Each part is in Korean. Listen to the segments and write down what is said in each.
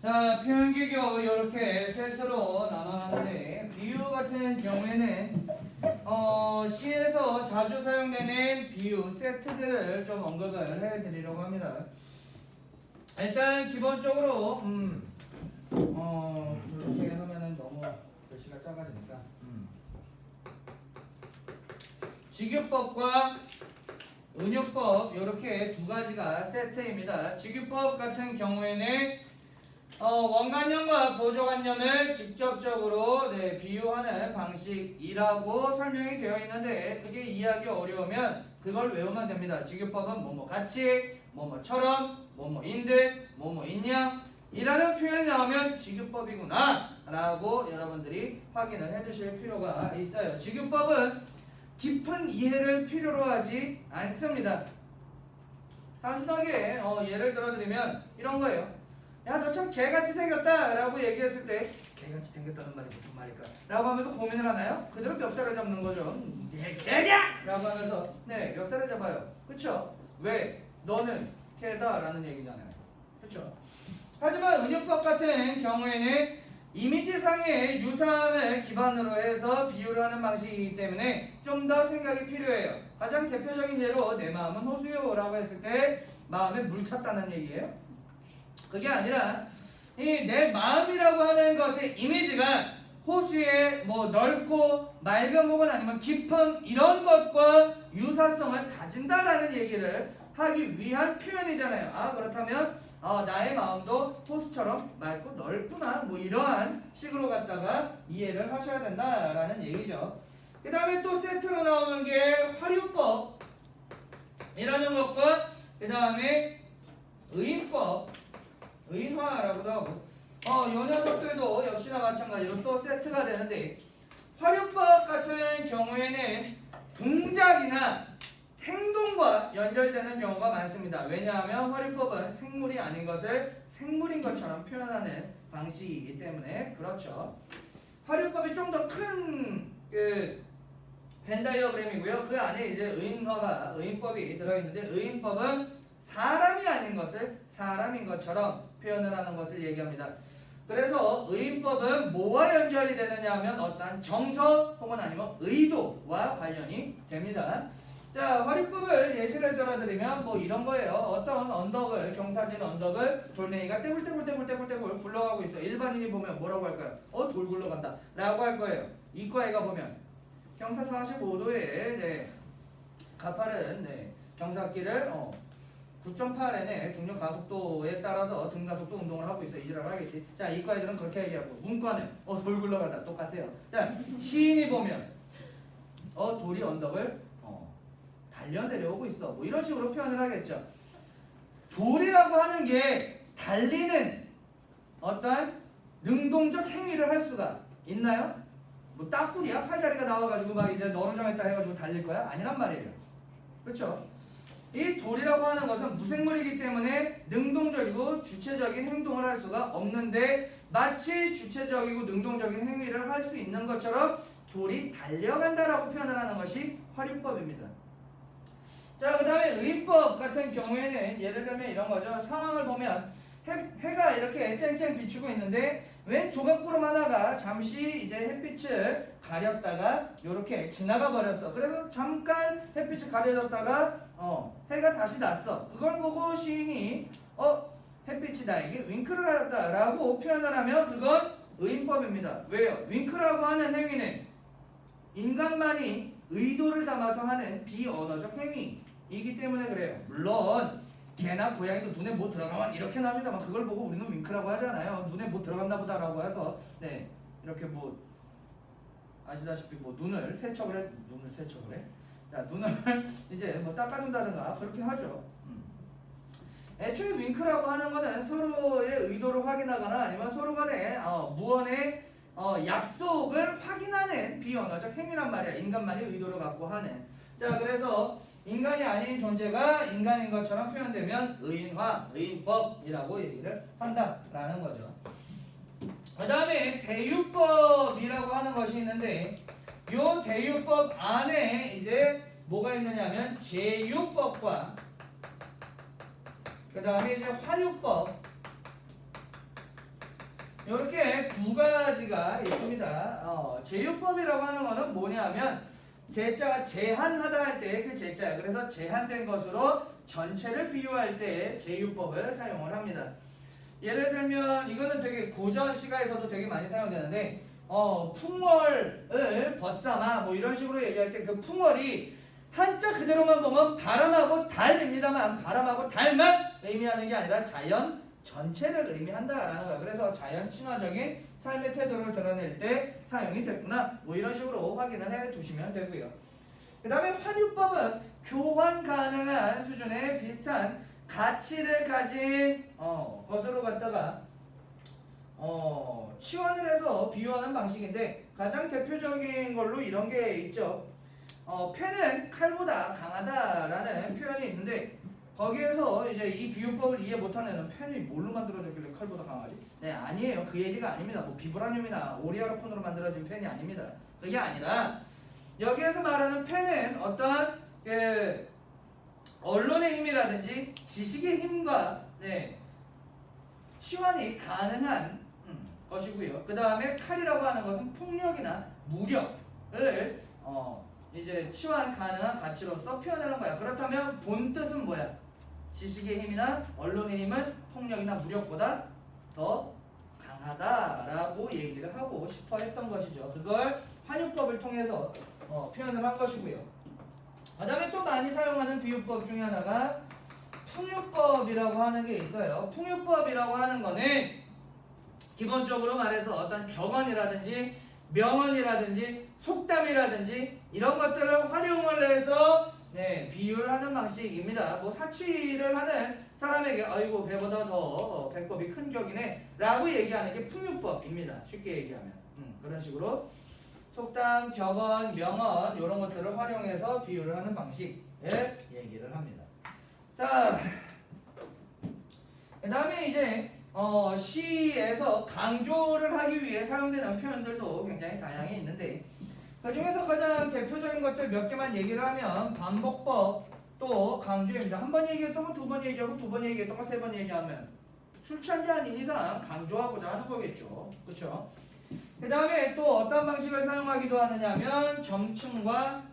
자, 표현기교 이렇게 셋으로 나눠놨는데 비유 같은 경우에는 시에서 자주 사용되는 비유 세트들을 좀 언급을 해드리려고 합니다. 일단 기본적으로 이렇게 하면은 너무 글씨가 작아지니까 직유법과 은유법 이렇게 두 가지가 세트입니다. 직유법 같은 경우에는 원관념과 보조관념을 직접적으로 비유하는 방식이라고 설명이 되어 있는데 그게 이해하기 어려우면 그걸 외우면 됩니다. 직유법은 뭐뭐 같이, 뭐뭐처럼, 뭐뭐인 듯, 뭐뭐인 양 이라는 표현이 나오면 직유법이구나 라고 여러분들이 확인을 해주실 필요가 있어요. 직유법은 깊은 이해를 필요로 하지 않습니다. 단순하게 예를 들어드리면 이런 거예요. 야, 너 참 개같이 생겼다 라고 얘기했을 때 개같이 생겼다는 말이 무슨 말일까? 라고 하면서 고민을 하나요? 그대로 멱살을 잡는 거죠. 개냐! 라고 하면서 멱살을 잡아요. 그쵸? 왜? 너는 개다 라는 얘기잖아요. 그쵸? 하지만 은유법 같은 경우에는 이미지상의 유사함을 기반으로 해서 비유를 하는 방식이기 때문에 좀 더 생각이 필요해요. 가장 대표적인 예로 내 마음은 호수요 라고 했을 때 마음에 물 찼다는 얘기예요. 그게 아니라 이 내 마음이라고 하는 것의 이미지가 호수의 넓고 맑음 혹은 아니면 깊음 이런 것과 유사성을 가진다라는 얘기를 하기 위한 표현이잖아요. 그렇다면 나의 마음도 호수처럼 맑고 넓구나 이러한 식으로 갖다가 이해를 하셔야 된다라는 얘기죠. 그 다음에 또 세트로 나오는 게 화류법이라는 것과 그 다음에 의인법, 의인화라고도 하고 요 녀석들도 역시나 마찬가지로 또 세트가 되는데 화류법 같은 경우에는 동작이나 행동과 연결되는 경우가 많습니다. 왜냐하면 화류법은 생물이 아닌 것을 생물인 것처럼 표현하는 방식이기 때문에 그렇죠. 화류법이 좀 더 큰 벤다이어그램이고요. 그 안에 이제 의인법이 들어있는데 의인법은 사람이 아닌 것을 사람인 것처럼 표현을 하는 것을 얘기합니다. 그래서 의인법은 뭐와 연결이 되느냐 하면 어떠한 정서 혹은 아니면 의도와 관련이 됩니다. 자, 화류법을 예시를 들어드리면 이런 거예요. 어떤 언덕을, 경사진 언덕을 돌멩이가 떼굴떼굴 굴러가고 있어. 일반인이 보면 뭐라고 할까요? 돌 굴러간다 라고 할 거예요. 이과에가 보면 경사 45도에 가파른 경사길을 9.8n의 중력 가속도에 따라서 등가속도 운동을 하고 있어. 이지랄 하겠지. 자, 이과 애들은 그렇게 얘기하고 문과는 돌 굴러간다. 똑같아요. 자, 시인이 보면 돌이 언덕을 달려 내려오고 있어. 이런 식으로 표현을 하겠죠. 돌이라고 하는 게 달리는 어떤 능동적 행위를 할 수가 있나요? 따꾸리야? 팔다리가 나와가지고 막 이제 너로 정했다 해가지고 달릴 거야? 아니란 말이에요. 그렇죠? 이 돌이라고 하는 것은 무생물이기 때문에 능동적이고 주체적인 행동을 할 수가 없는데 마치 주체적이고 능동적인 행위를 할 수 있는 것처럼 돌이 달려간다라고 표현을 하는 것이 화류법입니다. 자, 그 다음에 의인법 같은 경우에는 예를 들면 이런 거죠. 상황을 보면 해가 이렇게 쨍쨍 비추고 있는데 왜 조각구름 하나가 잠시 이제 햇빛을 가렸다가 이렇게 지나가 버렸어. 그래서 잠깐 햇빛을 가려졌다가 해가 다시 났어. 그걸 보고 시인이 햇빛이 나에게 윙크를 하였다라고 표현을 하면 그건 의인법입니다. 왜요? 윙크라고 하는 행위는 인간만이 의도를 담아서 하는 비언어적 행위이기 때문에 그래요. 물론 개나 고양이도 눈에 못 들어가면 이렇게 납니다만 그걸 보고 우리는 윙크라고 하잖아요. 눈에 못 들어갔나 보다라고 해서 이렇게 아시다시피 눈을 세척을 해. 자, 눈을 이제 닦아준다든가 그렇게 하죠. 애초에 윙크라고 하는 거는 서로의 의도를 확인하거나 아니면 서로 간에 무언의 약속을 확인하는 비언어적 행위란 말이야. 인간만이 의도를 갖고 하는. 자, 그래서 인간이 아닌 존재가 인간인 것처럼 표현되면 의인화, 의인법이라고 얘기를 한다라는 거죠. 그 다음에 대유법이라고 하는 것이 있는데 이 대유법 안에 이제 뭐가 있느냐면 제유법과 그 다음에 이제 화유법 이렇게 두 가지가 있습니다. 제휴법이라고 하는 거는 뭐냐면 제자가 제한하다 할 때 그 제자야. 그래서 제한된 것으로 전체를 비유할 때 제휴법을 사용을 합니다. 예를 들면 이거는 되게 고전 시가에서도 되게 많이 사용되는데 풍월을 벗삼아 뭐 이런 식으로 얘기할 때 그 풍월이 한자 그대로만 보면 바람하고 달입니다만 바람하고 달만 의미하는 게 아니라 자연 전체를 의미한다라는 거야. 그래서 자연 친화적인 삶의 태도를 드러낼 때 사용이 됐구나. 뭐 이런 식으로 확인을 해 두시면 되고요. 그 다음에 환유법은 교환 가능한 수준의 비슷한 가치를 가진 것으로 갖다가 치환을 해서 비유하는 방식인데 가장 대표적인 걸로 이런 게 있죠. 펜은 칼보다 강하다라는 표현이 있는데 거기에서 이제 이 비유법을 이해 못하는 애는 펜이 뭘로 만들어졌길래 칼보다 강하지? 네, 아니에요. 그 얘기가 아닙니다. 뭐 비브라늄이나 오리아르폰으로 만들어진 펜이 아닙니다. 그게 아니라 여기에서 말하는 펜은 어떤 언론의 힘이라든지 지식의 힘과 치환이 가능한 것이고요. 그 다음에 칼이라고 하는 것은 폭력이나 무력을 이제 치환 가능한 가치로서 표현하는 거야. 그렇다면 본 뜻은 뭐야? 지식의 힘이나 언론의 힘은 폭력이나 무력보다 더 강하다라고 얘기를 하고 싶어 했던 것이죠. 그걸 환유법을 통해서 표현을 한 것이고요. 그 다음에 또 많이 사용하는 비유법 중에 하나가 풍유법이라고 하는 게 있어요. 풍유법이라고 하는 거는 기본적으로 말해서 어떤 격언이라든지 명언이라든지 속담이라든지 이런 것들을 활용을 해서 비유를 하는 방식입니다. 뭐 사치를 하는 사람에게 아이고 배보다 더 배꼽이 큰 격이네 라고 얘기하는 게 풍유법입니다. 쉽게 얘기하면 그런 식으로 속담, 격언, 명언 이런 것들을 활용해서 비유를 하는 방식을 얘기를 합니다. 자, 그 다음에 이제 시에서 강조를 하기 위해 사용되는 표현들도 굉장히 다양히 있는데 그 중에서 가장 대표적인 것들 몇 개만 얘기를 하면 반복법 또 강조입니다. 한 번 얘기했던 거 두 번 얘기하고 두 번 얘기했던 거 세 번 얘기하면 술 취한 게 아닌 이상 강조하고자 하는 거겠죠. 그렇죠? 그 다음에 또 어떤 방식을 사용하기도 하느냐면 점층과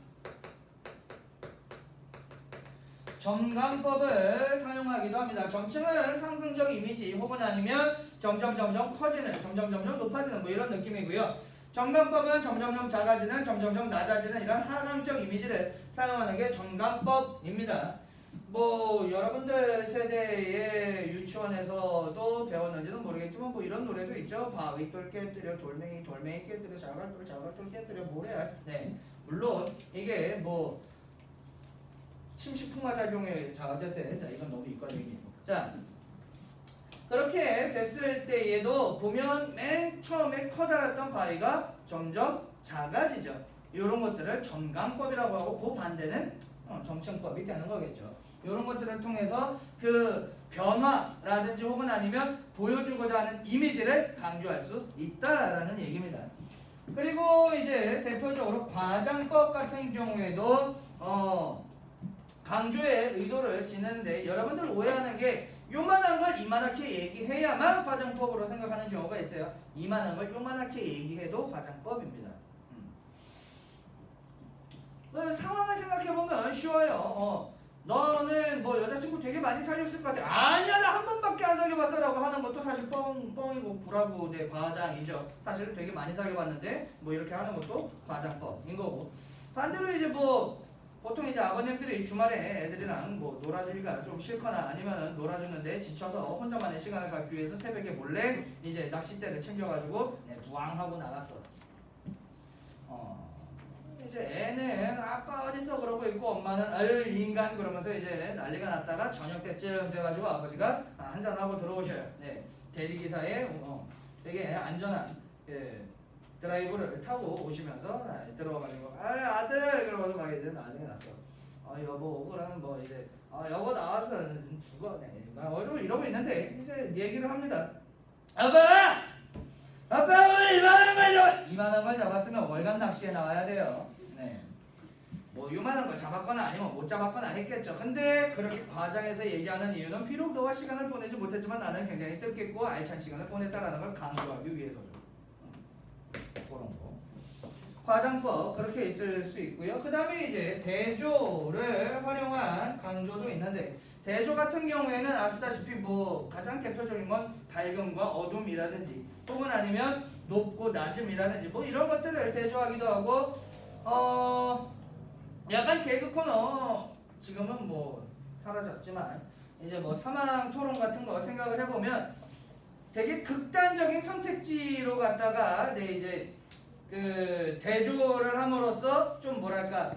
점감법을 사용하기도 합니다. 점층은 상승적 이미지 혹은 아니면 점점 커지는, 점점 높아지는 뭐 이런 느낌이고요. 점감법은 점점 작아지는, 점점 낮아지는 이런 하강적 이미지를 사용하는 게 점감법입니다. 뭐 여러분들 세대의 유치원에서도 배웠는지는 모르겠지만 뭐 이런 노래도 있죠. 바위돌 깨뜨려 돌멩이 깨뜨려 자갈돌 깨뜨려 모래알. 물론 이게 뭐 침식풍화작용의 어쨌든 자 이건 너무 이과적이고 자 그렇게 됐을 때에도 보면 맨 처음에 커다랐던 바위가 점점 작아지죠. 이런 것들을 점강법이라고 하고 그 반대는 점층법이 되는 거겠죠. 이런 것들을 통해서 그 변화라든지 혹은 아니면 보여주고자 하는 이미지를 강조할 수 있다라는 얘기입니다. 그리고 이제 대표적으로 과장법 같은 경우에도 강조의 의도를 지는데 여러분들 오해하는 게 요만한 걸 이만하게 얘기해야만 과장법으로 생각하는 경우가 있어요. 이만한 걸 요만하게 얘기해도 과장법입니다. 상황을 생각해보면 쉬워요. 너는 뭐 여자친구 되게 많이 사귀었을 것 같아. 아니야 나 한 번밖에 안 사귀어봤어 라고 하는 것도 사실 뻥이고 불하고 과장이죠. 사실 되게 많이 사귀어봤는데 뭐 이렇게 하는 것도 과장법인 거고 반대로 이제 뭐 보통 이제 아버님들이 주말에 애들이랑 뭐 놀아주기가 좀 싫거나 아니면 놀아주는데 지쳐서 혼자만의 시간을 갖기 위해서 새벽에 몰래 이제 낚싯대를 챙겨가지고 부항하고 나갔어. 이제 애는 아빠 어딨어 그러고 있고 엄마는 아유 인간 그러면서 이제 난리가 났다가 저녁 때쯤 돼가지고 아버지가 한잔하고 들어오셔요. 대리기사의 되게 안전한 드라이브를 타고 오시면서 들어가가지고 아들 그러고서 막 이제 난리가 났어. 여보 그러면 뭐 이제 여보 나왔어 죽었네 어쩌고 이러고 있는데 이제 얘기를 합니다. 아빠 오늘 이만한 걸 잡았으면 월간 낚시에 나와야 돼요. 뭐 요만한 걸 잡았거나 아니면 못 잡았거나 했겠죠. 근데 그렇게 과장해서 얘기하는 이유는 비록 너가 시간을 보내지 못했지만 나는 굉장히 뜻깊고 알찬 시간을 보냈다라는 걸 강조하기 위해서죠. 그런 거. 과장법 그렇게 있을 수 있고요. 그 다음에 이제 대조를 활용한 강조도 있는데 대조 같은 경우에는 아시다시피 뭐 가장 대표적인 건 밝음과 어둠이라든지 혹은 아니면 높고 낮음이라든지 뭐 이런 것들을 대조하기도 하고 약간 개그 코너 지금은 뭐 사라졌지만 이제 뭐 사망 토론 같은 거 생각을 해보면 되게 극단적인 선택지로 갔다가 이제 그 대조를 함으로써 좀 뭐랄까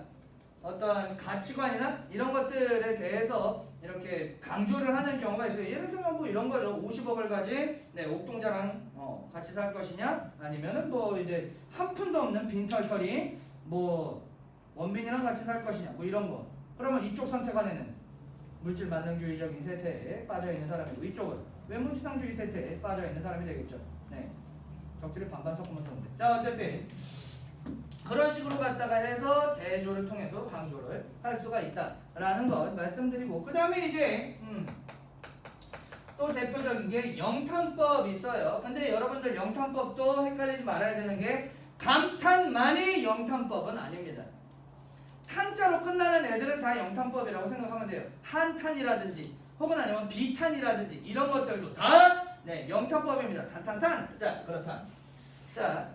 어떤 가치관이나 이런 것들에 대해서 이렇게 강조를 하는 경우가 있어요. 예를 들면 뭐 이런 거죠. 50억을 가진 옥동자랑 같이 살 것이냐 아니면은 뭐 이제 한 푼도 없는 빈털터리 뭐 원빈이랑 같이 살 것이냐 뭐 이런 거. 그러면 이쪽 선택한 애는 물질 만능주의적인 세태에 빠져있는 사람이고 이쪽은 외모지상주의 세태에 빠져있는 사람이 되겠죠. 네. 덕질을 반반 섞으면 좋은데. 자 어쨌든 그런 식으로 갔다가 해서 대조를 통해서 강조를 할 수가 있다라는 것 말씀드리고 그 다음에 이제 또 대표적인 게 영탄법이 있어요. 근데 여러분들 영탄법도 헷갈리지 말아야 되는 게 감탄만이 영탄법은 아닙니다. 탄자로 끝나는 애들은 다 영탄법이라고 생각하면 돼요. 한탄이라든지 혹은 아니면 비탄이라든지 이런 것들도 다 영탄법입니다. 탄탄탄. 자 그렇다. 자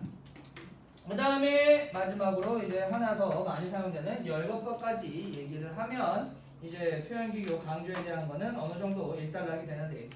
그 다음에 마지막으로 이제 하나 더 많이 사용되는 열거법까지 얘기를 하면 이제 표현기교 강조에 대한 거는 어느 정도 일단을 하게 되는데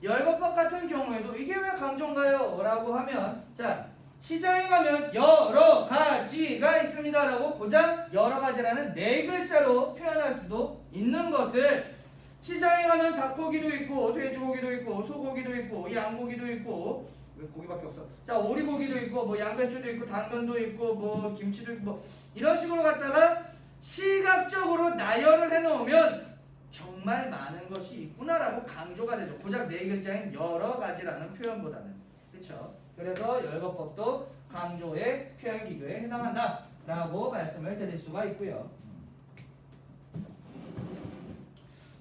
열거법 같은 경우에도 이게 왜 강조인가요? 라고 하면 자 시장에 가면 여러 가지가 있습니다 라고 고장 여러 가지라는 네 글자로 표현할 수도 있는 것을 시장에 가면 닭고기도 있고 돼지고기도 있고 소고기도 있고 양고기도 있고 왜 고기밖에 없어? 자 오리고기도 있고 뭐 양배추도 있고 당근도 있고 뭐 김치도 있고 뭐 이런 식으로 갖다가 시각적으로 나열을 해놓으면 정말 많은 것이 있구나라고 강조가 되죠. 고작 네 글자인 여러 가지라는 표현보다는 그렇죠. 그래서 열거법도 강조의 표현기교에 해당한다라고 말씀을 드릴 수가 있고요.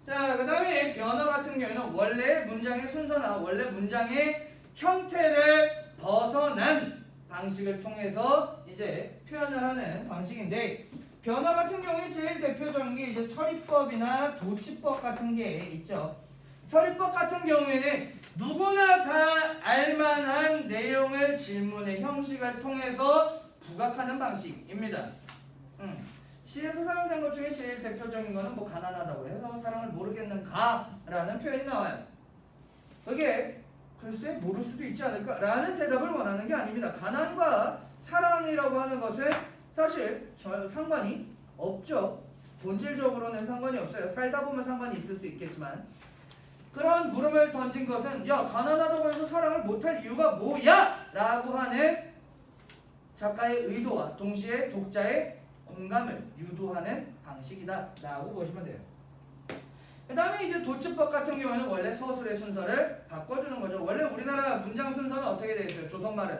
자 그 다음에 변어 같은 경우에는 원래 문장의 순서나 원래 문장의 형태를 벗어난 방식을 통해서 이제 표현을 하는 방식인데 변화 같은 경우에 제일 대표적인 게 이제 서리법이나 도치법 같은 게 있죠. 서리법 같은 경우에는 누구나 다 알만한 내용을 질문의 형식을 통해서 부각하는 방식입니다. 시에서 사용된 것 중에 제일 대표적인 거는 뭐 가난하다고 해서 사랑을 모르겠는가라는 표현이 나와요. 그게 글쎄 모를 수도 있지 않을까? 라는 대답을 원하는 게 아닙니다. 가난과 사랑이라고 하는 것은 사실 상관이 없죠. 본질적으로는 상관이 없어요. 살다 보면 상관이 있을 수 있겠지만 그런 물음을 던진 것은 야 가난하다고 해서 사랑을 못할 이유가 뭐야? 라고 하는 작가의 의도와 동시에 독자의 공감을 유도하는 방식이다 라고 보시면 돼요. 그 다음에 이제 도치법 같은 경우에는 원래 서술의 순서를 바꿔주는 거죠. 원래 우리나라 문장 순서는 어떻게 되어 있어요? 조선말은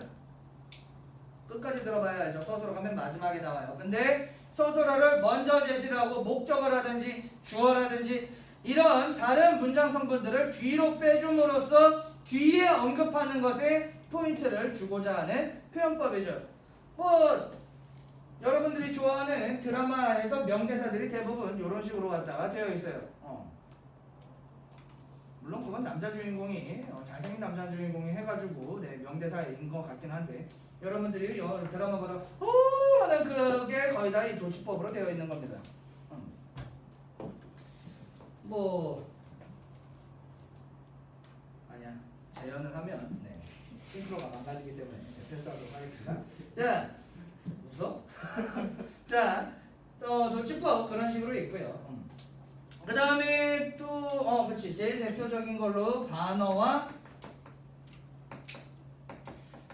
끝까지 들어봐야 알죠. 서술어 가면 마지막에 나와요. 근데 서술어를 먼저 제시를 하고 목적어라든지 주어라든지 이런 다른 문장 성분들을 뒤로 빼줌으로써 뒤에 언급하는 것에 포인트를 주고자 하는 표현법이죠. 뭐 여러분들이 좋아하는 드라마에서 명대사들이 대부분 이런 식으로 갖다가 되어 있어요. 물론 그건 남자 주인공이 잘생긴 남자 주인공이 해가지고 명대사인 것 같긴 한데 여러분들이 드라마 보다 하는 그게 거의 다 이 도치법으로 되어 있는 겁니다. 뭐 아니야 재연을 하면 싱크로가 망가지기 때문에 패스하도록 하겠습니다. 자 웃어? 자 또 도치법 그런 식으로 있고요. 그 다음에 또 그치 제일 대표적인 걸로 반어와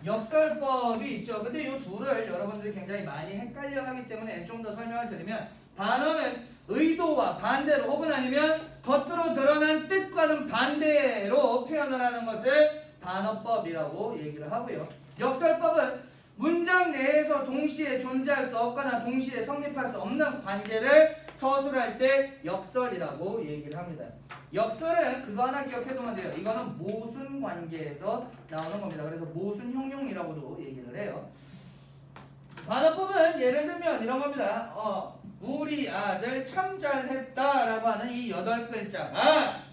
역설법이 있죠. 근데 이 둘을 여러분들이 굉장히 많이 헷갈려 하기 때문에 좀 더 설명을 드리면 반어는 의도와 반대로 혹은 아니면 겉으로 드러난 뜻과는 반대로 표현을 하는 것을 반어법이라고 얘기를 하고요. 역설법은 문장 내에서 동시에 존재할 수 없거나 동시에 성립할 수 없는 관계를 서술할 때 역설이라고 얘기를 합니다. 역설은 그거 하나 기억해두면 돼요. 이거는 모순 관계에서 나오는 겁니다. 그래서 모순 형용이라고도 얘기를 해요. 반어법은 예를 들면 이런 겁니다. 우리 아들 참 잘했다라고 하는 이 8글자가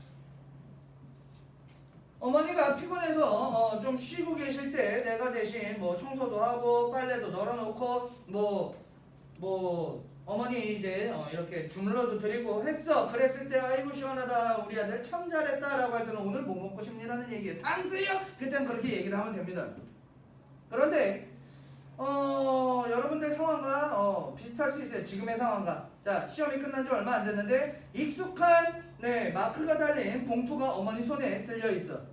어머니가 피곤해서 좀 쉬고 계실 때 내가 대신 뭐 청소도 하고 빨래도 널어놓고 뭐 어머니 이제 이렇게 주물러도 드리고 했어. 그랬을 때 아이고 시원하다 우리 아들 참 잘했다라고 할 때는 오늘 뭐 먹고 싶니라는 얘기예요. 탕수육! 그땐 그렇게 얘기를 하면 됩니다. 그런데 여러분들 상황과 비슷할 수 있어요. 지금의 상황과. 자, 시험이 끝난 지 얼마 안 됐는데 익숙한 마크가 달린 봉투가 어머니 손에 들려 있어.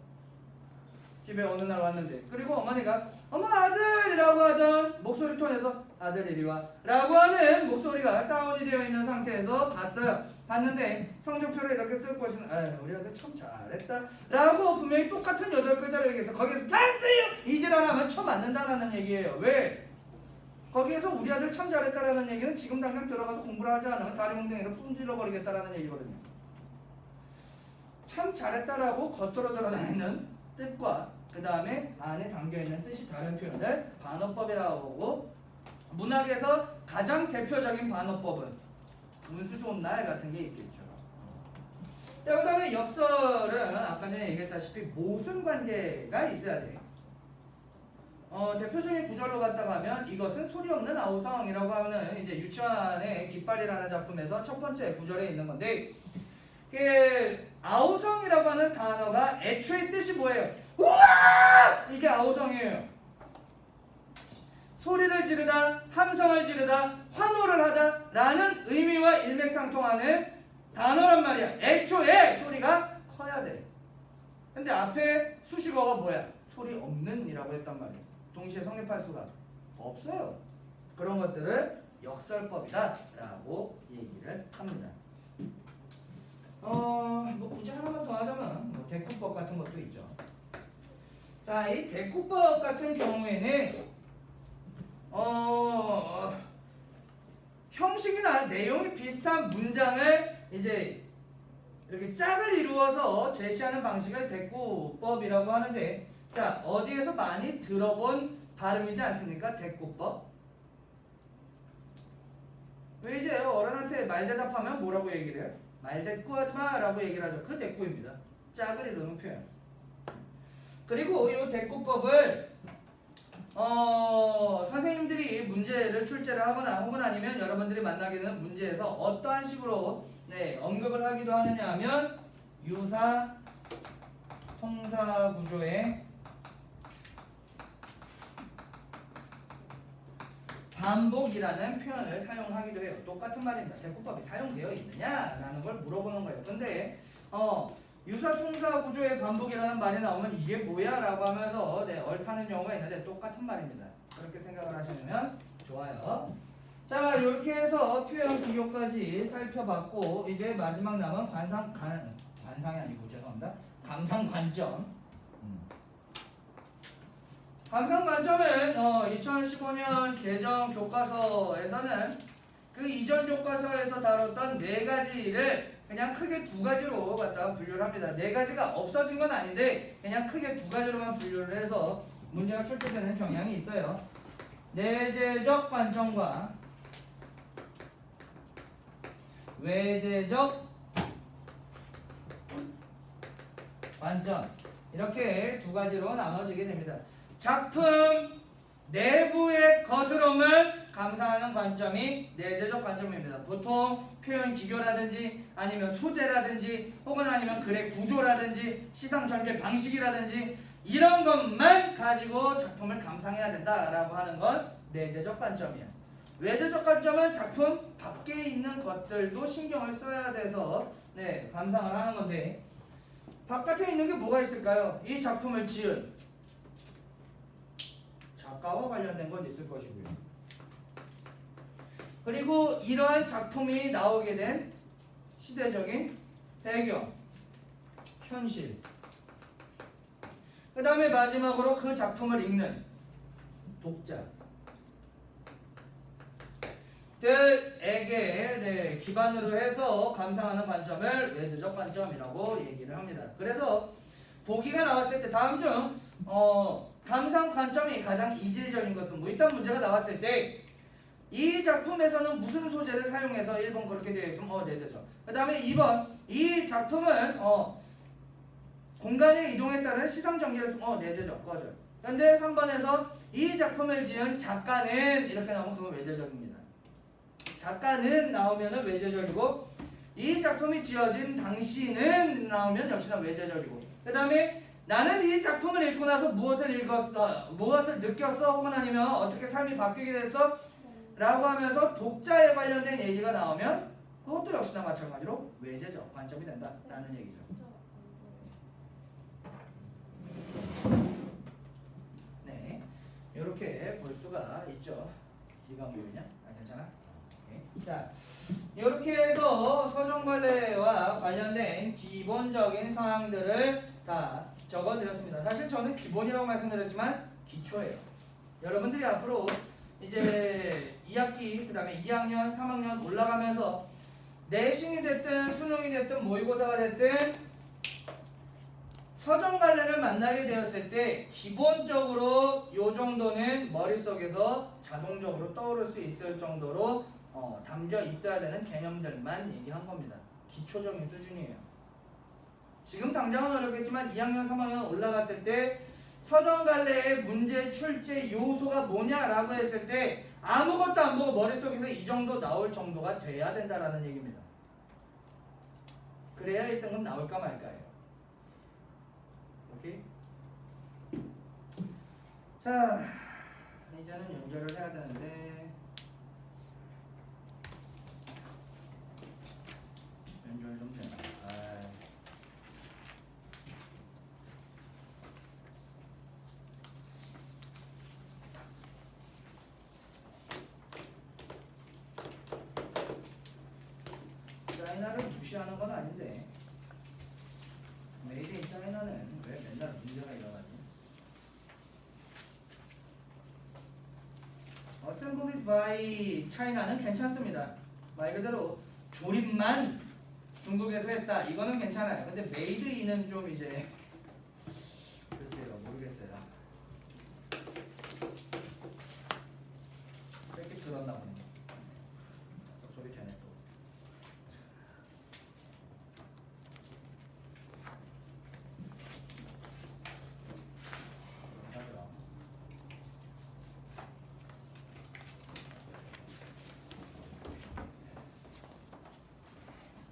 집에 어느 날 왔는데 그리고 어머니가 어머 아들이라고 하던 목소리 톤에서 아들 이리 와 라고 하는 목소리가 다운이 되어 있는 상태에서 봤어요. 봤는데 성적표를 이렇게 쓰고 있으면 아유 우리 아들 참 잘했다 라고 분명히 똑같은 8글자로 얘기해서 거기에서 탕수육! 이지랄하면 쳐 맞는다라는 얘기예요. 왜? 거기에서 우리 아들 참 잘했다라는 얘기는 지금 당장 들어가서 공부를 하지 않으면 다리 몽둥이를 품질러 버리겠다라는 얘기거든요. 참 잘했다라고 겉으로 드러나는 뜻과 그 다음에 안에 담겨있는 뜻이 다른 표현을 반어법이라고 하고, 문학에서 가장 대표적인 반어법은 운수 좋은 날 같은 게 있겠죠. 자, 그 다음에 역설은 아까 전에 얘기했다시피 모순 관계가 있어야 돼요. 대표적인 구절로 갔다가 하면 이것은 소리 없는 아우성이라고 하는 이제 유치원의 깃발이라는 작품에서 첫 번째 구절에 있는 건데, 아우성이라고 하는 단어가 애초에 뜻이 뭐예요? 우와! 이게 아우성이에요. 소리를 지르다, 함성을 지르다, 환호를 하다 라는 의미와 일맥상통하는 단어란 말이야. 애초에 소리가 커야 돼. 근데 앞에 수식어가 뭐야? 소리 없는 이라고 했단 말이야. 동시에 성립할 수가 없어요. 그런 것들을 역설법이다 라고 얘기를 합니다. 뭐 굳이 하나만 더 하자면 뭐 대꾸법 같은 것도 있죠. 자, 이 대꾸법 같은 경우에는 형식이나 내용이 비슷한 문장을 이제 이렇게 짝을 이루어서 제시하는 방식을 대꾸법이라고 하는데, 자, 어디에서 많이 들어본 발음이지 않습니까? 대꾸법. 왜 이제 어른한테 말대답하면 뭐라고 얘기를 해요? 말대꾸하지마 라고 얘기를 하죠. 그 대꾸입니다. 짝을 이루는 표현. 그리고 이 대꾸법을 선생님들이 문제를 출제를 하거나 혹은 아니면 여러분들이 만나게 되는 문제에서 어떠한 식으로 언급을 하기도 하느냐 하면 유사 통사 구조의 반복이라는 표현을 사용하기도 해요. 똑같은 말입니다. 대꾸법이 사용되어 있느냐라는 걸 물어보는 거예요. 근데 유사통사 구조의 반복이라는 말이 나오면 이게 뭐야? 라고 하면서 얼타는 경우가 있는데 똑같은 말입니다. 그렇게 생각을 하시면 좋아요. 자, 이렇게 해서 표현 비교까지 살펴봤고, 이제 마지막 남은 관상이 아니고 죄송합니다. 감상관점. 감상관점은 2015년 개정 교과서에서는 그 이전 교과서에서 다뤘던 4가지를 그냥 크게 2가지로 갖다가 분류를 합니다. 4가지가 없어진 건 아닌데 그냥 크게 2가지로만 분류를 해서 문제가 출제되는 경향이 있어요. 내재적 관점과 외재적 관점, 이렇게 2가지로 나눠지게 됩니다. 작품 내부의 거스름을 감상하는 관점이 내재적 관점입니다. 보통 표현 기교라든지 아니면 소재라든지 혹은 아니면 글의 구조라든지 시상 전개 방식이라든지 이런 것만 가지고 작품을 감상해야 된다라고 하는 건 내재적 관점이에요. 외재적 관점은 작품 밖에 있는 것들도 신경을 써야 돼서 감상을 하는 건데, 바깥에 있는 게 뭐가 있을까요? 이 작품을 지은 작가와 관련된 건 있을 것이고요. 그리고 이러한 작품이 나오게 된 시대적인 배경, 현실. 그 다음에 마지막으로 그 작품을 읽는 독자. 들에게 기반으로 해서 감상하는 관점을 외제적 관점이라고 얘기를 합니다. 그래서 보기가 나왔을 때 다음 중 감상 관점이 가장 이질적인 것은 뭐 이딴 문제가 나왔을 때 이 작품에서는 무슨 소재를 사용해서 1번 그렇게 되어 있으면 내재적. 그 다음에 2번 이 작품은 공간에 이동했다는 시상 전개를 쓰면 내재적 꺼져. 근데 3번에서 이 작품을 지은 작가는 이렇게 나오면 그건 외제적입니다. 작가는 나오면은 외제적이고 이 작품이 지어진 당시는 나오면 역시나 외제적이고 그 다음에 나는 이 작품을 읽고 나서 무엇을 읽었어 무엇을 느꼈어 혹은 아니면 어떻게 삶이 바뀌게 됐어 라고 하면서 독자에 관련된 얘기가 나오면 그것도 역시나 마찬가지로 외제적 관점이 된다라는 얘기죠. 네, 이렇게 볼 수가 있죠. 이가 뭐냐? 괜찮아? 네. 자, 이렇게 해서 서정관례와 관련된 기본적인 사항들을 다 적어드렸습니다. 사실 저는 기본이라고 말씀드렸지만 기초예요. 여러분들이 앞으로 이제 2학기, 그 다음에 2학년, 3학년 올라가면서 내신이 됐든 수능이 됐든 모의고사가 됐든 서정관례를 만나게 되었을 때 기본적으로 요 정도는 머릿속에서 자동적으로 떠오를 수 있을 정도로 담겨 있어야 되는 개념들만 얘기한 겁니다. 기초적인 수준이에요. 지금 당장은 어렵겠지만 2학년, 3학년 올라갔을 때 서정관례의 문제 출제 요소가 뭐냐라고 했을 때 아무것도 안 보고 머릿속에서 이 정도 나올 정도가 돼야 된다라는 얘기입니다. 그래야 1등급 나올까 말까요. 오케이? 자, 이제는 연결을 해야 되는데 연결 좀 되나? 차이나를 무시하는 건 아닌데 메이드 인 차이나는 왜 맨날 문제가 일어나지? Assembled by China는 괜찮습니다. 말 그대로 조립만 중국에서 했다. 이거는 괜찮아요. 근데 메이드 인은 좀 이제 글쎄요, 모르겠어요. 세게 들었나 보네. 소리 되네 또.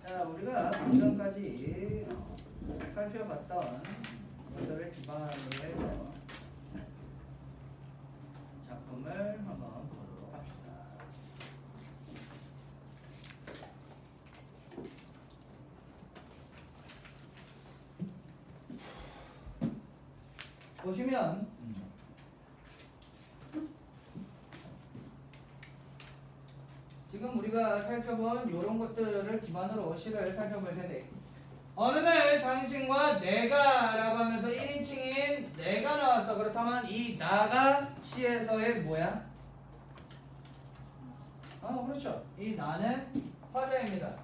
자, 우리가 방금까지 살펴봤던 것들을 기반으로 해서 작품을 한번 보도록 합시다. 보시면 지금 우리가 살펴본 이런 것들을 기반으로 시를 살펴볼 텐데 어느 날 당신과 내가 라고 하면서 1인칭인 내가 나왔어. 그렇다면 이 나가 시에서의 뭐야? 그렇죠. 이 나는 화자입니다.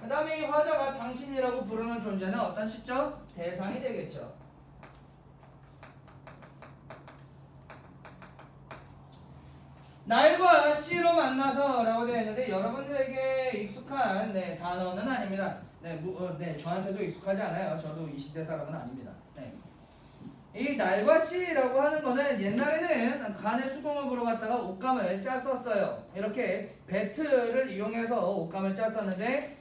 그 다음에 이 화자가 당신이라고 부르는 존재는 어떤 시죠? 대상이 되겠죠. 날과 씨로 만나서 라고 되어 있는데 여러분들에게 익숙한 단어는 아닙니다. 저한테도 익숙하지 않아요. 저도 이 시대 사람은 아닙니다. 이 날과 씨라고 하는 거는 옛날에는 간의 수공을 보러 갔다가 옷감을 짰었어요. 이렇게 배틀을 이용해서 옷감을 짰었는데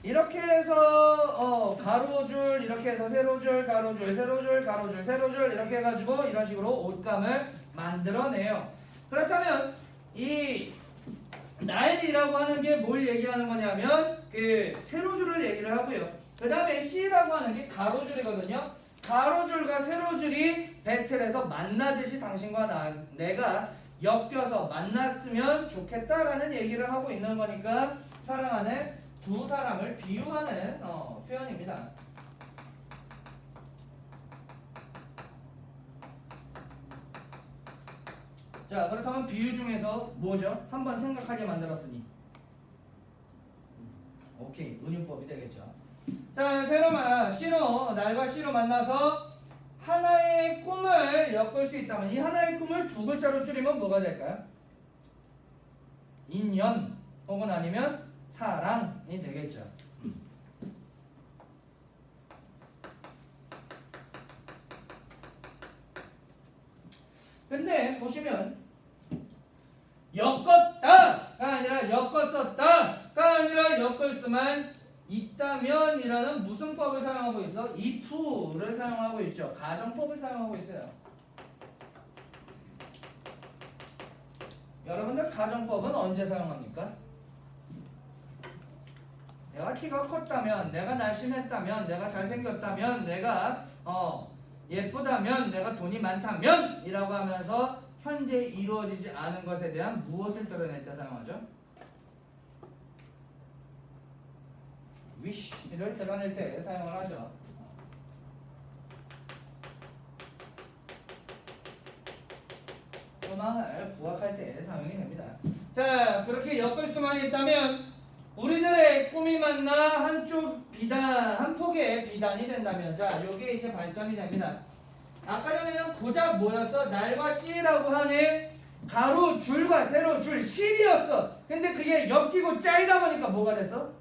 이렇게 해서 가로줄 이렇게 해서 세로줄 가로줄 세로줄 가로줄 세로줄 이렇게 해가지고 이런 식으로 옷감을 만들어내요. 그렇다면 이 날이라고 하는 게 뭘 얘기하는 거냐면 그 세로줄을 얘기를 하고요. 그 다음에 C라고 하는 게 가로줄이거든요. 가로줄과 세로줄이 배틀에서 만나듯이 당신과 내가 엮여서 만났으면 좋겠다라는 얘기를 하고 있는 거니까 사랑하는 두 사람을 비유하는 표현입니다. 자, 그렇다면 비유 중에서 뭐죠? 한번 생각하게 만들었으니 은유법이 되겠죠. 자, C로 날과 C로 만나서 하나의 꿈을 엮을 수 있다면 이 하나의 꿈을 두 글자로 줄이면 뭐가 될까요? 인연 혹은 아니면 사랑이 되겠죠. 근데 보시면 엮었다가 아니라 엮었었다가 아니라 엮을 수만 있다면 이라는 무슨 법을 사용하고 있어? if를 사용하고 있죠. 가정법을 사용하고 있어요. 여러분들 가정법은 언제 사용합니까? 내가 키가 컸다면, 내가 날씬했다면, 내가 잘생겼다면, 내가 예쁘다면, 내가 돈이 많다면 이라고 하면서 현재 이루어지지 않은 것에 대한 무엇을 드러낼 때 사용하죠? wish를 드러낼 때 사용을 하죠. 소망을 부각할 때 사용이 됩니다. 자, 그렇게 엮을 수만 있다면 우리들의 꿈이 만나 한쪽 비단, 한 폭의 비단이 된다면, 자, 요게 이제 발전이 됩니다. 아까 전에는 고작 뭐였어? 날과 C라고 하는 가로 줄과 세로 줄 실이었어. 근데 그게 엮이고 짜이다 보니까 뭐가 됐어?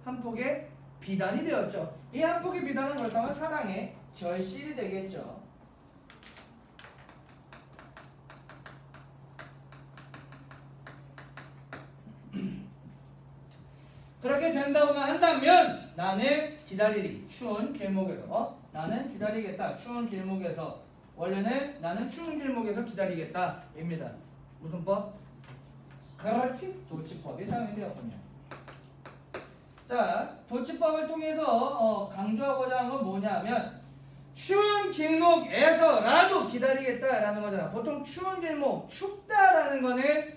한 폭의 비단이 되었죠. 이 한 폭의 비단은 그렇다면 사랑의 결실이 되겠죠. 그렇게 된다고만 한다면 나는 기다리리 추운 길목에서 나는 기다리겠다 추운 길목에서 원래는 나는 추운 길목에서 기다리겠다 입니다. 무슨 법? 그렇지 도치법이 사용이 되었군요. 자, 도치법을 통해서 강조하고자 한 건 뭐냐면 추운 길목에서라도 기다리겠다라는 거잖아. 보통 추운 길목, 춥다라는 거는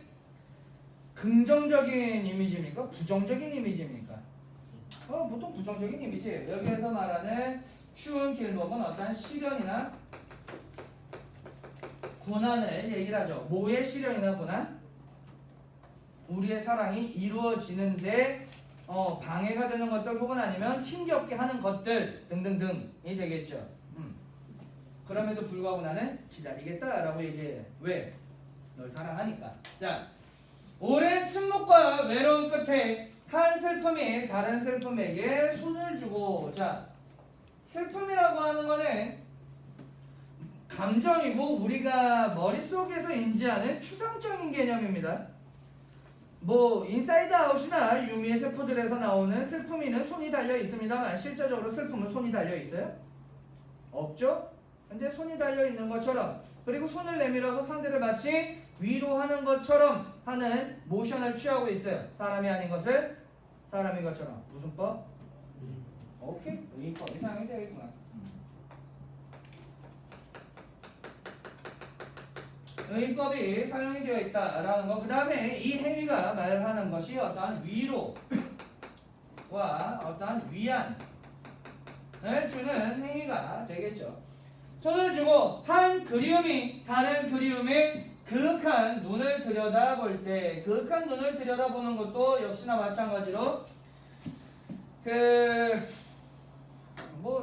긍정적인 이미지입니까? 부정적인 이미지입니까? 보통 부정적인 이미지예요. 여기에서 말하는 추운 길목은 어떤 시련이나 고난을 얘기를 하죠. 뭐의 시련이나 고난? 우리의 사랑이 이루어지는데 방해가 되는 것들 혹은 아니면 힘겹게 하는 것들 등등등이 되겠죠. 그럼에도 불구하고 나는 기다리겠다라고 얘기해요. 왜? 널 사랑하니까. 자, 오랜 침묵과 외로움 끝에 한 슬픔이 다른 슬픔에게 손을 주고, 자, 슬픔이라고 하는 거는 감정이고 우리가 머릿속에서 인지하는 추상적인 개념입니다. 뭐 인사이드 아웃이나 유미의 세포들에서 나오는 슬픔이는 손이 달려 있습니다만 실제적으로 슬픔은 손이 달려 있어요? 없죠? 근데 손이 달려 있는 것처럼, 그리고 손을 내밀어서 상대를 마치 위로하는 것처럼 하는 모션을 취하고 있어요. 사람이 아닌 것을 사람인 것처럼. 무슨 법? 오케이. 의법이 사용이 되겠구나. 의법이 사용이 되어 있다라는 거. 그 다음에 이 행위가 말하는 것이 어떠한 위로와 어떠한 위안을 주는 행위가 되겠죠. 손을 주고 한 그리움이 다른 그리움에 그윽한 눈을 들여다볼 때, 그윽한 눈을 들여다보는 것도 역시나 마찬가지로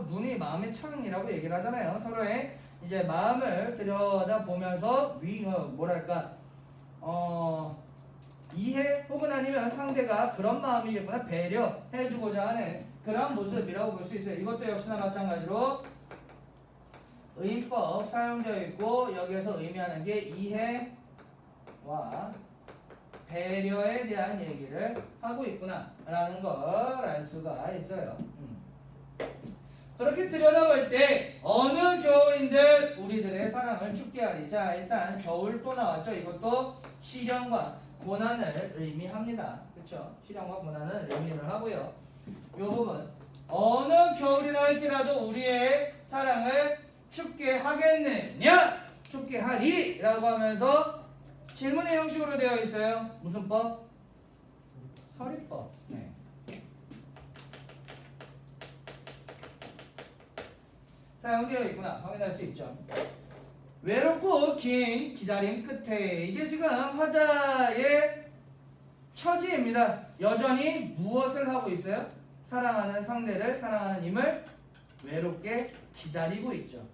눈이 마음의 창이라고 얘기를 하잖아요. 서로의 이제 마음을 들여다보면서 이해 혹은 아니면 상대가 그런 마음이겠구나 배려해주고자 하는 그런 모습이라고 볼 수 있어요. 이것도 역시나 마찬가지로 의인법 사용되어 있고 여기에서 의미하는 게 이해와 배려에 대한 얘기를 하고 있구나 라는 걸 알 수가 있어요. 그렇게 들여다볼 때 어느 겨울인들 우리들의 사랑을 춥게 하리. 자, 일단 겨울 또 나왔죠. 이것도 시련과 고난을 의미합니다. 그렇죠? 시련과 고난을 의미를 하고요. 이 부분 어느 겨울이라 할지라도 우리의 사랑을 춥게 하겠느냐? 춥게 하리 라고 하면서 질문의 형식으로 되어 있어요. 무슨 법? 서리법. 네. 사용되어 있구나 확인할 수 있죠. 외롭고 긴 기다림 끝에 이게 지금 화자의 처지입니다. 여전히 무엇을 하고 있어요? 사랑하는 상대를, 사랑하는 임을 외롭게 기다리고 있죠.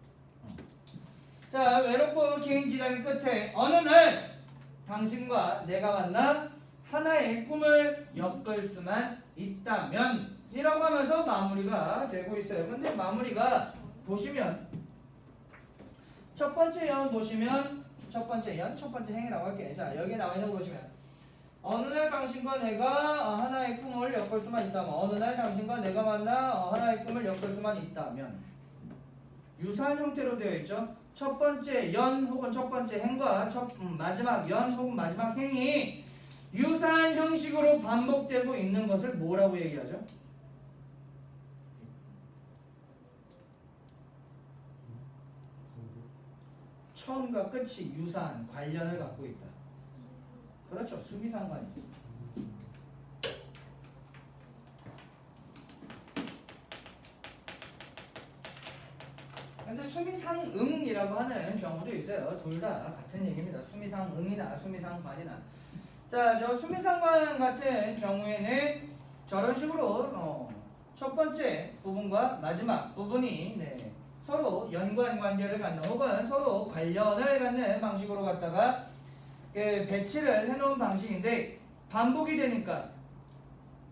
자, 외롭고 긴 기다림 끝에 어느 날 당신과 내가 만나 하나의 꿈을 엮을 수만 있다면 이라고 하면서 마무리가 되고 있어요. 근데 마무리가 보시면 첫 번째 연 보시면 첫 번째 행이라고 할게. 자, 여기 나와 있는 거 보시면 어느 날 당신과 내가 하나의 꿈을 엮을 수만 있다면 어느 날 당신과 내가 만나 하나의 꿈을 엮을 수만 있다면 유사한 형태로 되어 있죠. 첫 번째 연 혹은 첫 번째 행과 마지막 연 혹은 마지막 행이 유사한 형식으로 반복되고 있는 것을 뭐라고 얘기하죠? 처음과 끝이 유사한 관련을 갖고 있다. 그렇죠. 수미상관이죠. 근데 수미상응이라고 하는 경우도 있어요. 둘 다 같은 얘기입니다. 수미상응이나 수미상관이나. 자, 저 수미상관 같은 경우에는 저런 식으로 첫 번째 부분과 마지막 부분이 서로 연관관계를 갖는 혹은 서로 관련을 갖는 방식으로 갖다가 배치를 해놓은 방식인데 반복이 되니까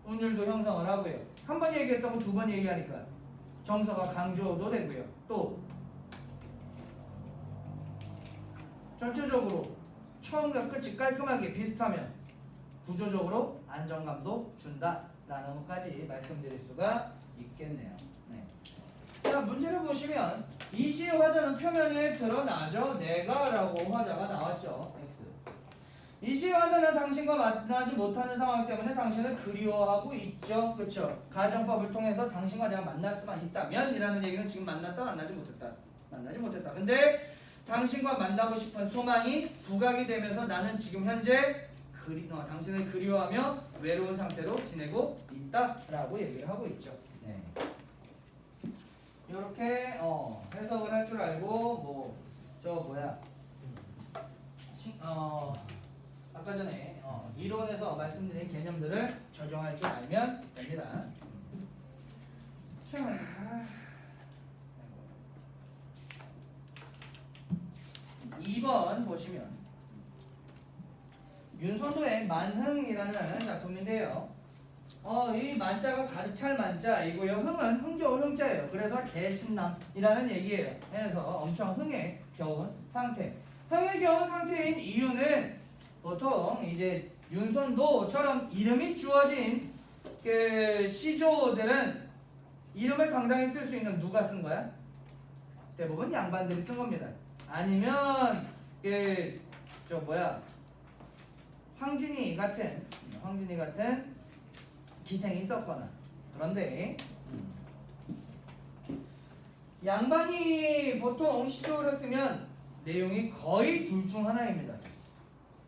운율도 형성을 하고요. 한 번 얘기했다고 두 번 얘기하니까 정서가 강조도 되고요. 또 전체적으로 처음과 끝이 깔끔하게 비슷하면 구조적으로 안정감도 준다라는 것까지 말씀드릴 수가 있겠네요. 네. 자, 문제를 보시면 이 시의 화자는 표면에 드러나죠. 내가라고 화자가 나왔죠. X. 이 시의 화자는 당신과 만나지 못하는 상황 때문에 당신을 그리워하고 있죠. 그렇죠. 가정법을 통해서 당신과 내가 만날 수만 있다면 이라는 얘기는 지금 만났다 만나지 못했다. 만나지 못했다. 근데 당신과 만나고 싶은 소망이 부각이 되면서 나는 지금 현재 당신을 그리워하며 외로운 상태로 지내고 있다라고 얘기를 하고 있죠. 네. 이렇게 해석을 할 줄 알고 아까 전에 이론에서 말씀드린 개념들을 적용할 줄 알면 됩니다. 자, 2번 보시면 윤선도의 만흥이라는 작품인데요. 이 만자가 가득 찰 만자이고요. 흥은 흥겨운 흥자예요. 그래서 개신남이라는 얘기예요. 그래서 엄청 흥에 겨운 상태. 흥에 겨운 상태인 이유는 보통 이제 윤선도처럼 이름이 주어진 그 시조들은 이름을 당당히 쓸 수 있는 누가 쓴 거야? 대부분 양반들이 쓴 겁니다. 아니면 황진이 같은 기생이 있었거나. 그런데 양반이 보통 시조를 쓰면 내용이 거의 둘 중 하나입니다.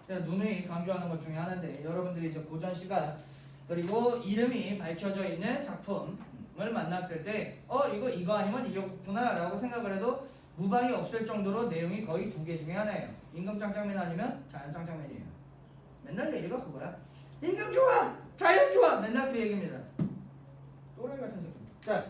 제가 누누이 강조하는 것 중에 하나인데 여러분들이 이제 고전시가 그리고 이름이 밝혀져 있는 작품을 만났을 때 이거 아니면 이거구나 라고 생각을 해도 무방이 없을 정도로 내용이 거의 두 개 중에 하나예요. 임금짱짱맨 아니면 자연짱짱맨이에요. 맨날 얘기가 그거야. 임금 좋아! 자연 좋아! 맨날 그 얘기입니다. 또라이 같은 새끼. 자,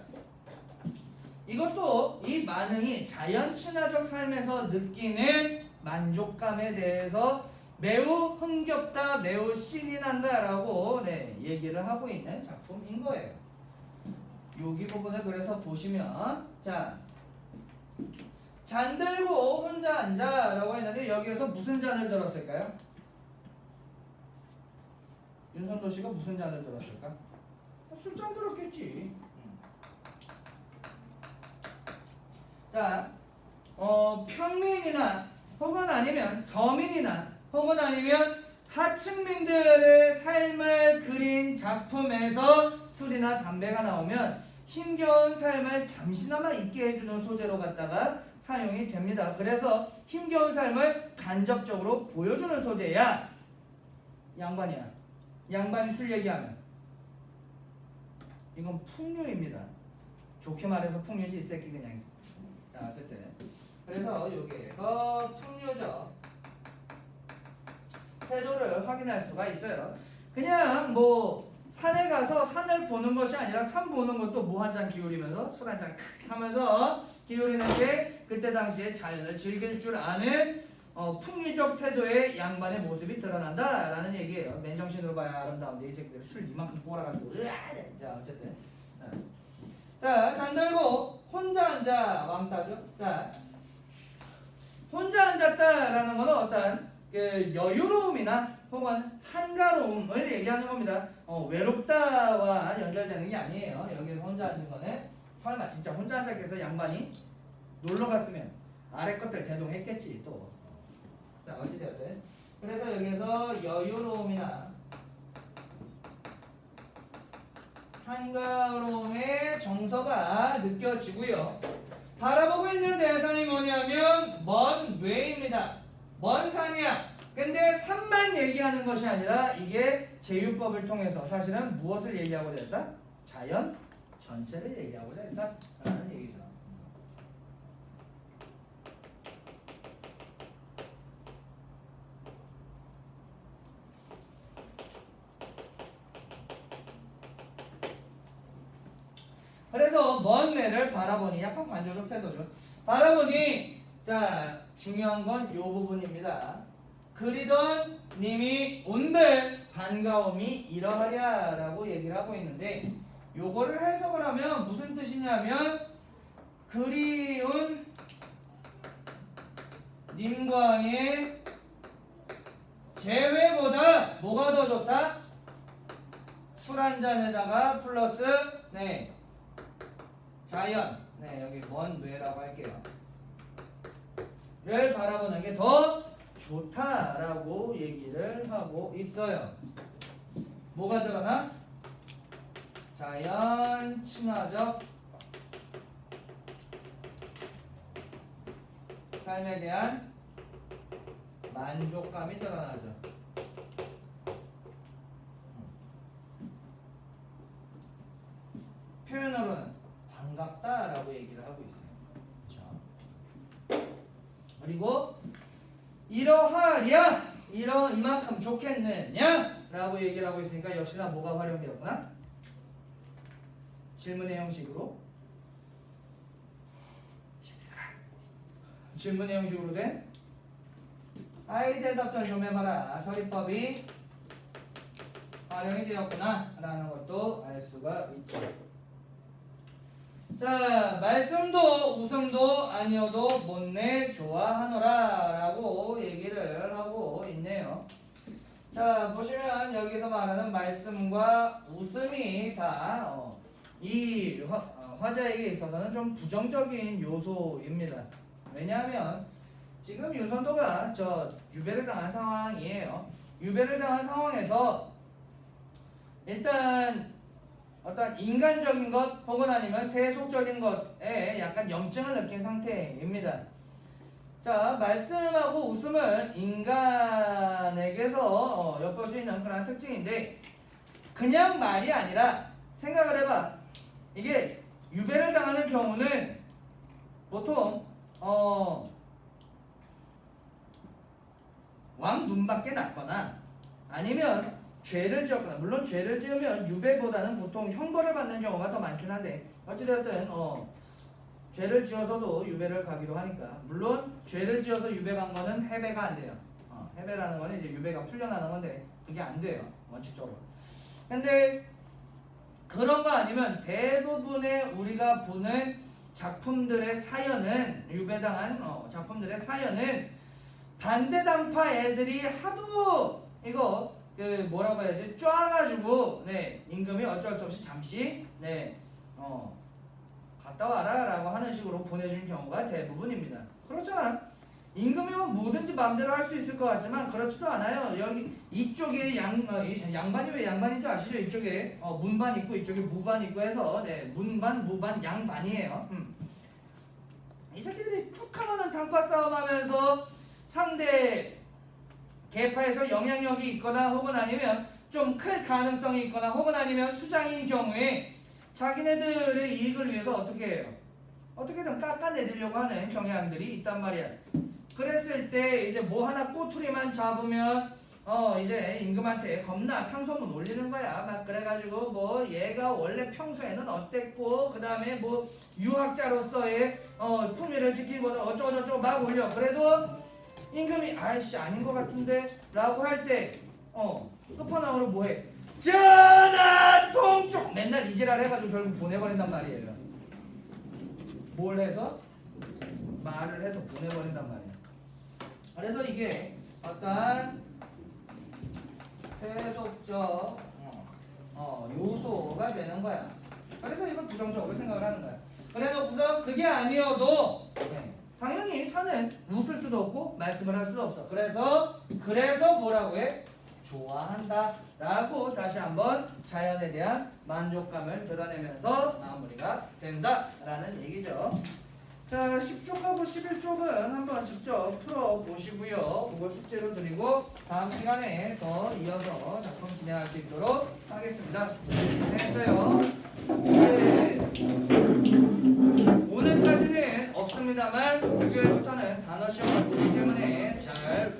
이것도 이 만흥이 자연 친화적 삶에서 느끼는 만족감에 대해서 매우 흥겹다, 매우 신이 난다라고 얘기를 하고 있는 작품인 거예요. 여기 부분을 그래서 보시면 자, 잔들고 혼자 앉아라고 했는데 여기에서 무슨 잔을 들었을까요? 윤선도 씨가 무슨 잔을 들었을까? 술잔 들었겠지. 자, 평민이나 혹은 아니면 서민이나 혹은 아니면 하층민들의 삶을 그린 작품에서 술이나 담배가 나오면 힘겨운 삶을 잠시나마 있게 해주는 소재로 갖다가 사용이 됩니다. 그래서 힘겨운 삶을 간접적으로 보여주는 소재야. 양반이야. 양반이 술 얘기하면 이건 풍류입니다. 좋게 말해서 풍류지 이 새끼 그냥. 자, 어쨌든 그래서 여기에서 풍류적 태도를 확인할 수가 있어요. 그냥 뭐 산에 가서 산을 보는 것이 아니라 산 보는 것도 무 한 잔 기울이면서 술 한 잔 하면서 기울이는 게 그때 당시에 자연을 즐길 줄 아는 풍류적 태도의 양반의 모습이 드러난다라는 얘기예요. 맨정신으로 봐야 아름다운데 이 새끼들 술 이만큼 꼬라가지고 으아! 자 어쨌든 자 잠들고 혼자 앉아 왕따죠. 자 혼자 앉았다라는 것은 어떤 그 여유로움이나 혹은 한가로움을 얘기하는 겁니다. 외롭다와 연결되는 게 아니에요. 여기서 혼자 앉은 거는 설마 진짜 혼자 앉았겠어 양반이 놀러 갔으면 아래 것들 대동했겠지 또. 자 어찌되었든 그래서 여기서 여유로움이나 한가로움의 정서가 느껴지고요. 바라보고 있는 대상이 뭐냐면 먼 뇌입니다. 먼 산이야. 근데 산만 얘기하는 것이 아니라 이게 제휴법을 통해서 사실은 무엇을 얘기하고자 했다? 자연 전체를 얘기하고자 했다라는 얘기죠. 그래서 먼 뇌를 바라보니 약간 관조적 태도죠. 바라보니 자 중요한 건 이 부분입니다. 그리던 님이 온들 반가움이 이러하랴 라고 얘기를 하고 있는데 요거를 해석을 하면 무슨 뜻이냐면 그리운 님과의 재회보다 뭐가 더 좋다? 술 한 잔에다가 플러스 자연 여기 먼 뇌라고 할게요. 를 바라보는 게 더 좋다라고 얘기를 하고 있어요. 뭐가 드러나? 자연 친화적 삶에 대한 만족감이 드러나죠. 표현으로는 반갑다라고 얘기를 하고 있어요. 그렇죠? 그리고 이러하랴 이만큼 좋겠느냐 라고 얘기를 하고 있으니까 역시나 뭐가 활용되었구나? 질문의 형식으로 질문의 형식으로 된 아이 대답들 좀 해봐라 서리법이 활용이 되었구나 라는 것도 알 수가 있죠. 자 말씀도 웃음도 아니어도 못내 좋아하노라 라고 얘기를 하고 있네요. 자 보시면 여기서 말하는 말씀과 웃음이 다 이 화자에게 있어서는 좀 부정적인 요소입니다. 왜냐하면 지금 유선도가 유배를 당한 상황이에요. 유배를 당한 상황에서 일단 어떤 인간적인 것 혹은 아니면 세속적인 것에 약간 염증을 느낀 상태입니다. 자, 말씀하고 웃음은 인간에게서 엿볼 수 있는 그런 특징인데 그냥 말이 아니라 생각을 해봐. 이게 유배를 당하는 경우는 보통 왕 눈밖에 났거나 아니면 죄를 지었거나 물론 죄를 지으면 유배보다는 보통 형벌을 받는 경우가 더 많긴 한데 어찌되었든 죄를 지어서도 유배를 가기도 하니까 물론 죄를 지어서 유배 간 거는 해배가 안 돼요. 해배라는 거는 이제 유배가 풀려나는 건데 그게 안 돼요 원칙적으로. 근데 그런 거 아니면 대부분의 우리가 보는 작품들의 사연은 유배당한 작품들의 사연은 반대당파 애들이 하도 이거 뭐라고 해야지 쪼아가지고 임금이 어쩔 수 없이 잠시 갔다 와라 라고 하는 식으로 보내준 경우가 대부분입니다. 그렇잖아. 임금이면 뭐든지 마음대로 할 수 있을 것 같지만 그렇지도 않아요. 여기 이쪽에 양반이 왜 양반인지 아시죠? 이쪽에 문반 있고 이쪽에 무반 있고 해서 문반 무반 양반이에요. 이 새끼들이 툭 하면은 당파 싸움하면서 상대 계파에서 영향력이 있거나 혹은 아니면 좀 클 가능성이 있거나 혹은 아니면 수장인 경우에 자기네들의 이익을 위해서 어떻게 해요? 어떻게든 깎아내리려고 하는 경향들이 있단 말이야. 그랬을 때 이제 뭐 하나 꼬투리만 잡으면 이제 임금한테 겁나 상소문 올리는 거야. 막 그래가지고 뭐 얘가 원래 평소에는 어땠고 그 다음에 뭐 유학자로서의 품위를 지키고 어쩌고저쩌고 막 올려. 그래도 임금이 아이씨 아닌 것 같은데 라고 할 때 끝판왕으로 뭐해? 전하 통촉 맨날 이지랄 해가지고 결국 보내버린단 말이에요. 뭘 해서? 말을 해서 보내버린단 말이에요. 그래서 이게 어떤 세속적 요소가 되는 거야. 그래서 이걸 부정적으로 생각을 하는 거야. 그래놓고서 그게 아니어도 당연히 산은 웃을 수도 없고 말씀을 할 수도 없어. 그래서 뭐라고 해? 좋아한다 라고 다시 한번 자연에 대한 만족감을 드러내면서 마무리가 된다라는 얘기죠. 자, 10쪽하고 11쪽은 한번 직접 풀어보시고요. 그걸 숙제로 드리고 다음 시간에 더 이어서 작품 진행할 수 있도록 하겠습니다. 됐어요. 네. 오늘까지는 없습니다만 6일부터는 단어 시험을 보기 때문에 잘